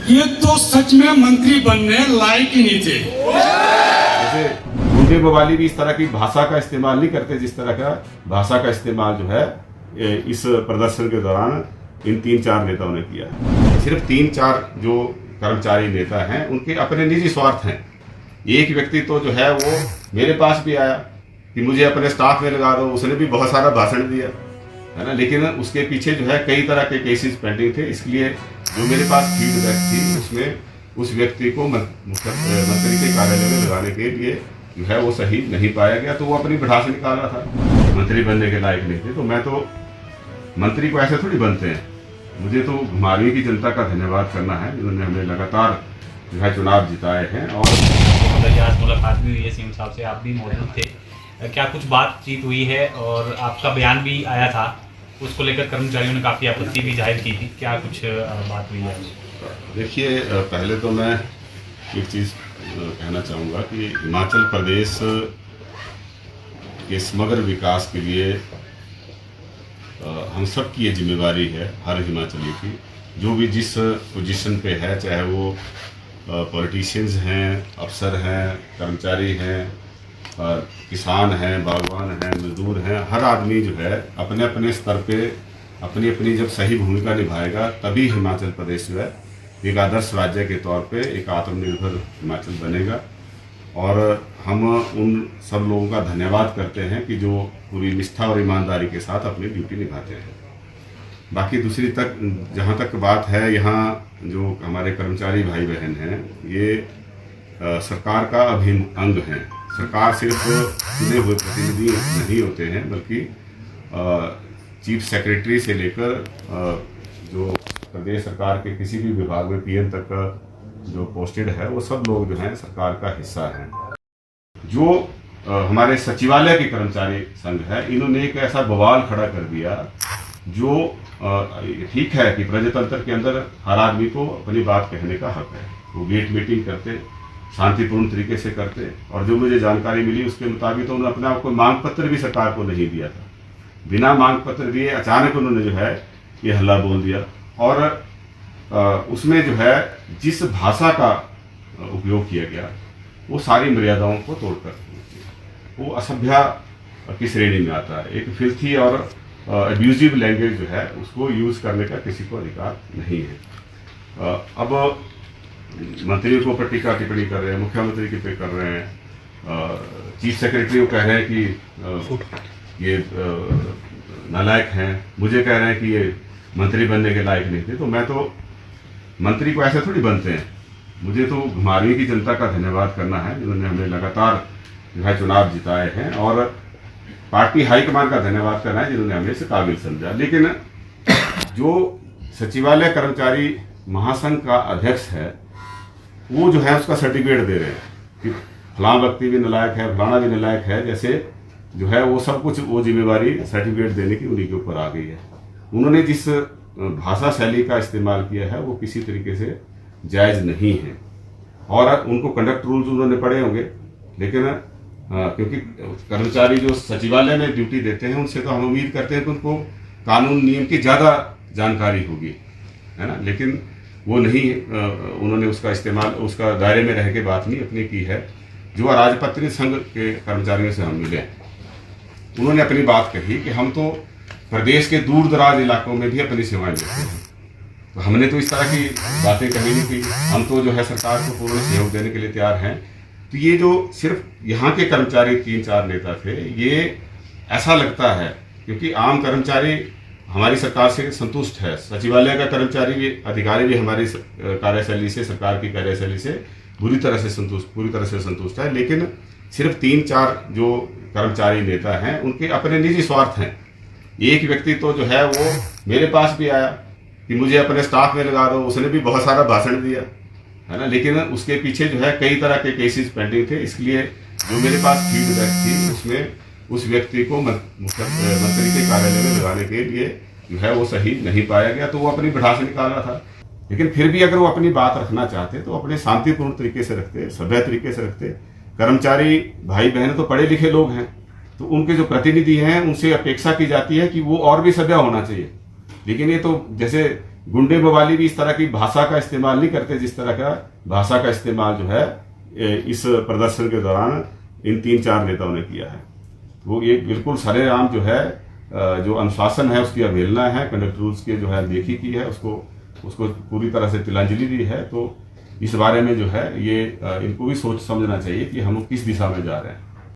ये तो सच में मंत्री बनने लायक ही नहीं थे। जैसे गुंडे बवाली भी इस तरह की भाषा का इस्तेमाल नहीं करते जिस तरह का भाषा का इस्तेमाल जो है इस प्रदर्शन के दौरान इन 3-4 नेताओं ने किया। सिर्फ 3-4 जो कर्मचारी नेता हैं उनके अपने निजी स्वार्थ हैं। एक व्यक्ति तो जो है वो मेरे पास भी आया कि मुझे अपने स्टाफ में लगा दो, उसने भी बहुत सारा भाषण दिया है ना, लेकिन उसके पीछे जो है कई तरह के केसेस पेंडिंग थे। इसलिए जो मेरे पास फीडबैक थी उसमें उस व्यक्ति को मंत्री के कार्यालय में लगाने के लिए जो है वो सही नहीं पाया गया, तो वो अपनी भड़ास निकाल रहा था। मंत्री बनने के लायक नहीं थे, तो मैं तो मंत्री को ऐसे थोड़ी बनते हैं। मुझे तो घुमारवीं की जनता का धन्यवाद करना है जिन्होंने हमें लगातार जो है चुनाव जिताए हैं। और आज मुलाकात भी हुई है सीएम साहब से, आप भी मौजूद थे, क्या कुछ बातचीत हुई है? और आपका बयान भी आया था, उसको लेकर कर्मचारियों ने काफ़ी आपत्ति भी जाहिर की थी, क्या कुछ बात हुई है? देखिए, पहले तो मैं एक चीज़ कहना चाहूँगा कि हिमाचल प्रदेश के समग्र विकास के लिए हम सब की ये जिम्मेवारी है, हर हिमाचली की, जो भी जिस पोजीशन पे है, चाहे वो पॉलिटिशियंस हैं, अफसर हैं, कर्मचारी हैं, किसान हैं, बागवान हैं, मजदूर हैं, हर आदमी जो है अपने अपने स्तर पे अपनी अपनी जब सही भूमिका निभाएगा तभी हिमाचल प्रदेश जो है एक आदर्श राज्य के तौर पे एक आत्मनिर्भर हिमाचल बनेगा। और हम उन सब लोगों का धन्यवाद करते हैं कि जो पूरी निष्ठा और ईमानदारी के साथ अपनी ड्यूटी निभाते हैं। बाकी दूसरी तक जहाँ तक बात है, यहाँ जो हमारे कर्मचारी भाई बहन हैं ये सरकार का अभिन्न अंग हैं। सरकार सिर्फ चुने हुए प्रतिनिधि नहीं होते हैं, बल्कि चीफ सेक्रेटरी से लेकर जो प्रदेश सरकार के किसी भी विभाग में पीएम तक का जो पोस्टेड है वो सब लोग जो हैं सरकार का हिस्सा हैं। जो हमारे सचिवालय के कर्मचारी संघ है, इन्होंने एक ऐसा बवाल खड़ा कर दिया जो ठीक है कि प्रजातंत्र के अंदर हर आदमी को अपनी बात कहने का हक है। वो गेट मीटिंग करते, शांतिपूर्ण तरीके से करते, और जो मुझे जानकारी मिली उसके मुताबिक तो उन्होंने अपने आप को मांग पत्र भी सरकार को नहीं दिया था। बिना मांग पत्र दिए अचानक उन्होंने जो है ये हल्ला बोल दिया, और उसमें जो है जिस भाषा का उपयोग किया गया वो सारी मर्यादाओं को तोड़कर वो असभ्य की श्रेणी में आता है। एक फिल्थी और अब्यूजिव लैंग्वेज जो है उसको यूज़ करने का किसी को अधिकार नहीं है। अब मंत्रियों को पर टीका टिप्पणी कर रहे हैं, मुख्यमंत्री के पे कर रहे हैं, चीफ सेक्रेटरी को कह रहे हैं कि ये नालायक हैं, मुझे कह रहे हैं कि ये मंत्री बनने के लायक नहीं थे। तो मैं तो मंत्री को ऐसे थोड़ी बनते हैं। मुझे तो घुमारवीं की जनता का धन्यवाद करना है जिन्होंने हमें लगातार जो है चुनाव जिताए हैं, और पार्टी हाईकमान का धन्यवाद करना है जिन्होंने हमें इसे काबिल समझा। लेकिन जो सचिवालय कर्मचारी महासंघ का अध्यक्ष है वो जो है उसका सर्टिफिकेट दे रहे हैं कि फलां व्यक्ति भी नालायक है, फलाना भी नालायक है, जैसे जो है वो सब कुछ वो जिम्मेवारी सर्टिफिकेट देने की उन्हीं के ऊपर आ गई है। उन्होंने जिस भाषा शैली का इस्तेमाल किया है वो किसी तरीके से जायज़ नहीं है, और उनको कंडक्ट रूल्स उन्होंने पढ़े होंगे, लेकिन क्योंकि कर्मचारी जो सचिवालय में ड्यूटी देते हैं उनसे तो हम उम्मीद करते हैं कि उनको कानून नियम की ज़्यादा जानकारी होगी, है ना, लेकिन वो नहीं, उन्होंने उसका इस्तेमाल उसका दायरे में रह के बात नहीं अपनी की है। जो राजपत्नी संघ के कर्मचारियों से हम मिले, उन्होंने अपनी बात कही कि हम तो प्रदेश के दूर दराज इलाकों में भी अपनी सेवाएं देते हैं, तो हमने तो इस तरह की बातें कही नहीं थी। हम तो जो है सरकार को पूर्ण सहयोग देने के लिए तैयार हैं। तो ये जो सिर्फ यहाँ के कर्मचारी 3-4 नेता थे, ये ऐसा लगता है क्योंकि आम कर्मचारी हमारी सरकार से संतुष्ट है, सचिवालय का कर्मचारी भी, अधिकारी भी हमारी कार्यशैली से, सरकार की कार्यशैली से पूरी तरह से संतुष्ट है। लेकिन सिर्फ 3-4 जो कर्मचारी नेता हैं उनके अपने निजी स्वार्थ हैं। एक व्यक्ति तो जो है वो मेरे पास भी आया कि मुझे अपने स्टाफ में लगा दो, उसने भी बहुत सारा भाषण दिया है ना, लेकिन उसके पीछे जो है कई तरह के केसेस पेंडिंग थे। इसलिए जो मेरे पास फीडबैक थी उसमें उस व्यक्ति को मंत्री के कार्यालय में लगाने के लिए जो है वो सही नहीं पाया गया, तो वो अपनी भड़ास निकाल रहा था। लेकिन फिर भी अगर वो अपनी बात रखना चाहते तो अपने शांतिपूर्ण तरीके से रखते, सभ्य तरीके से रखते। कर्मचारी भाई बहन तो पढ़े लिखे लोग हैं, तो उनके जो प्रतिनिधि हैं उनसे अपेक्षा की जाती है कि वो और भी सभ्य होना चाहिए। लेकिन ये तो जैसे गुंडे बवाली भी इस तरह की भाषा का इस्तेमाल नहीं करते जिस तरह का भाषा का इस्तेमाल जो है इस प्रदर्शन के दौरान इन 3-4 नेताओं ने किया है। वो ये बिल्कुल सरेआम जो है जो अनुशासन है उसकी अवहेलना है, कंडक्ट रूल्स के जो है अनदेखी की है, उसको पूरी तरह से तिलांजलि दी है। तो इस बारे में जो है ये इनको भी सोच समझना चाहिए कि हम किस दिशा में जा रहे हैं।